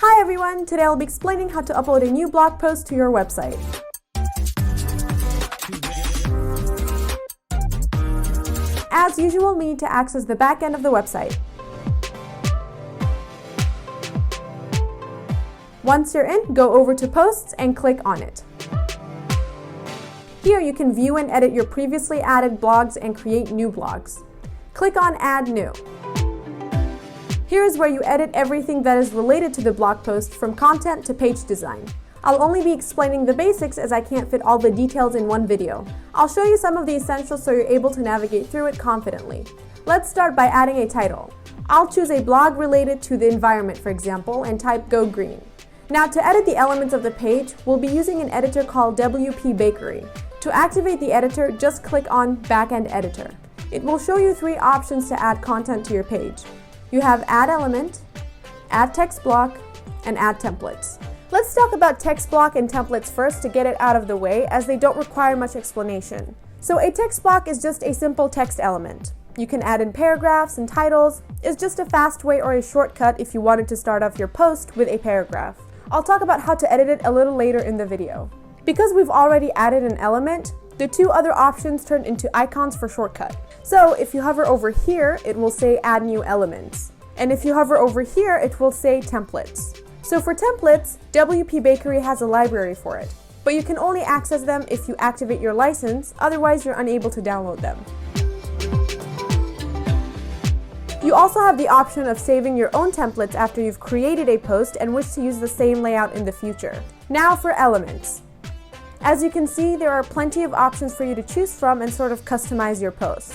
Hi everyone! Today I'll be explaining how to upload a new blog post to your website. As usual, we need to access the back end of the website. Once you're in, go over to Posts and click on it. Here you can view and edit your previously added blogs and create new blogs. Click on Add New. Here is where you edit everything that is related to the blog post, from content to page design. I'll only be explaining the basics as I can't fit all the details in one video. I'll show you some of the essentials so you're able to navigate through it confidently. Let's start by adding a title. I'll choose a blog related to the environment, for example, and type Go Green. Now, to edit the elements of the page, we'll be using an editor called WP Bakery. To activate the editor, just click on Backend Editor. It will show you three options to add content to your page. You have Add Element, Add Text Block, and Add Templates. Let's talk about text block and templates first to get it out of the way, as they don't require much explanation. So a text block is just a simple text element. You can add in paragraphs and titles. It's just a fast way or a shortcut if you wanted to start off your post with a paragraph. I'll talk about how to edit it a little later in the video. Because we've already added an element, the two other options turn into icons for shortcut. So if you hover over here, it will say Add New Elements. And if you hover over here, it will say Templates. So for templates, WP Bakery has a library for it, but you can only access them if you activate your license, otherwise you're unable to download them. You also have the option of saving your own templates after you've created a post and wish to use the same layout in the future. Now for elements. As you can see, there are plenty of options for you to choose from and sort of customize your post.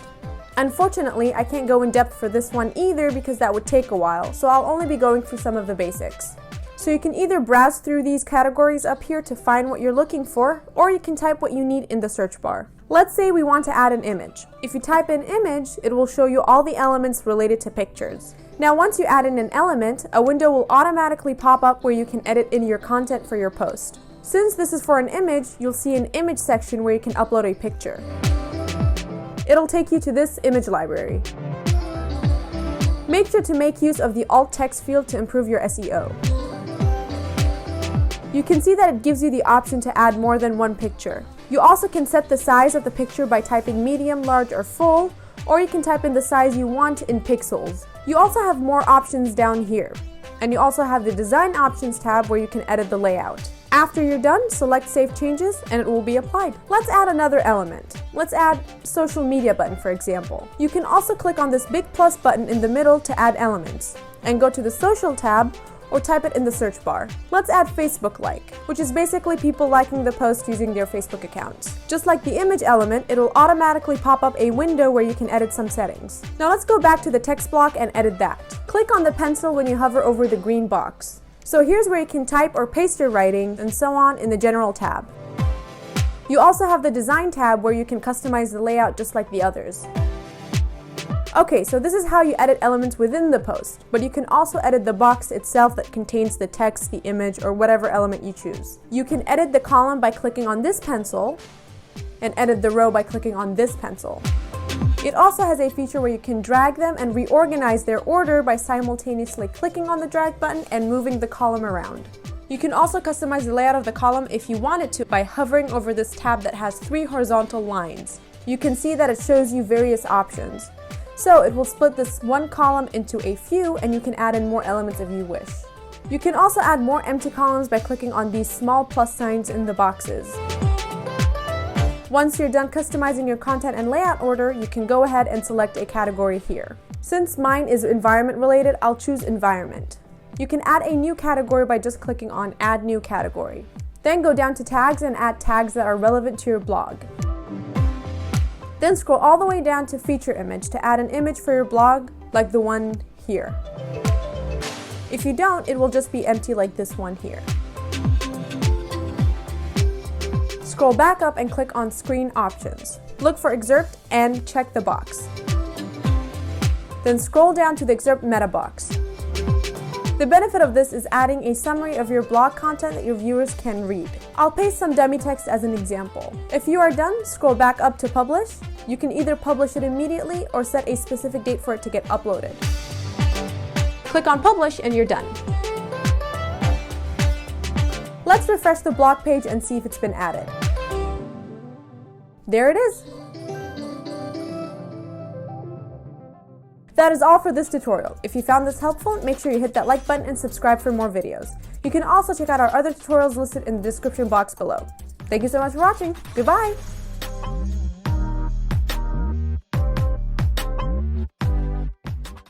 Unfortunately, I can't go in depth for this one either because that would take a while, so I'll only be going through some of the basics. So you can either browse through these categories up here to find what you're looking for, or you can type what you need in the search bar. Let's say we want to add an image. If you type in image, it will show you all the elements related to pictures. Now once you add in an element, a window will automatically pop up where you can edit in your content for your post. Since this is for an image, you'll see an image section where you can upload a picture. It'll take you to this image library. Make sure to make use of the alt text field to improve your SEO. You can see that it gives you the option to add more than one picture. You also can set the size of the picture by typing medium, large, or full, or you can type in the size you want in pixels. You also have more options down here. And you also have the Design Options tab where you can edit the layout. After you're done, select Save Changes and it will be applied. Let's add another element. Let's add social media button, for example. You can also click on this big plus button in the middle to add elements, and go to the Social tab or type it in the search bar. Let's add Facebook like, which is basically people liking the post using their Facebook accounts. Just like the image element, it will automatically pop up a window where you can edit some settings. Now let's go back to the text block and edit that. Click on the pencil when you hover over the green box. So here's where you can type or paste your writing and so on in the General tab. You also have the Design tab where you can customize the layout just like the others. Okay, so this is how you edit elements within the post, but you can also edit the box itself that contains the text, the image, or whatever element you choose. You can edit the column by clicking on this pencil, and edit the row by clicking on this pencil. It also has a feature where you can drag them and reorganize their order by simultaneously clicking on the drag button and moving the column around. You can also customize the layout of the column if you wanted to by hovering over this tab that has 3 horizontal lines. You can see that it shows you various options. So it will split this one column into a few, and you can add in more elements if you wish. You can also add more empty columns by clicking on these small plus signs in the boxes. Once you're done customizing your content and layout order, you can go ahead and select a category here. Since mine is environment related, I'll choose environment. You can add a new category by just clicking on Add New Category. Then go down to tags and add tags that are relevant to your blog. Then scroll all the way down to Feature Image to add an image for your blog, like the one here. If you don't, it will just be empty like this one here. Scroll back up and click on Screen Options. Look for Excerpt and check the box. Then scroll down to the Excerpt meta box. The benefit of this is adding a summary of your blog content that your viewers can read. I'll paste some dummy text as an example. If you are done, scroll back up to Publish. You can either publish it immediately or set a specific date for it to get uploaded. Click on Publish and you're done. Let's refresh the blog page and see if it's been added. There it is. That is all for this tutorial. If you found this helpful, make sure you hit that like button and subscribe for more videos. You can also check out our other tutorials listed in the description box below. Thank you so much for watching. Goodbye!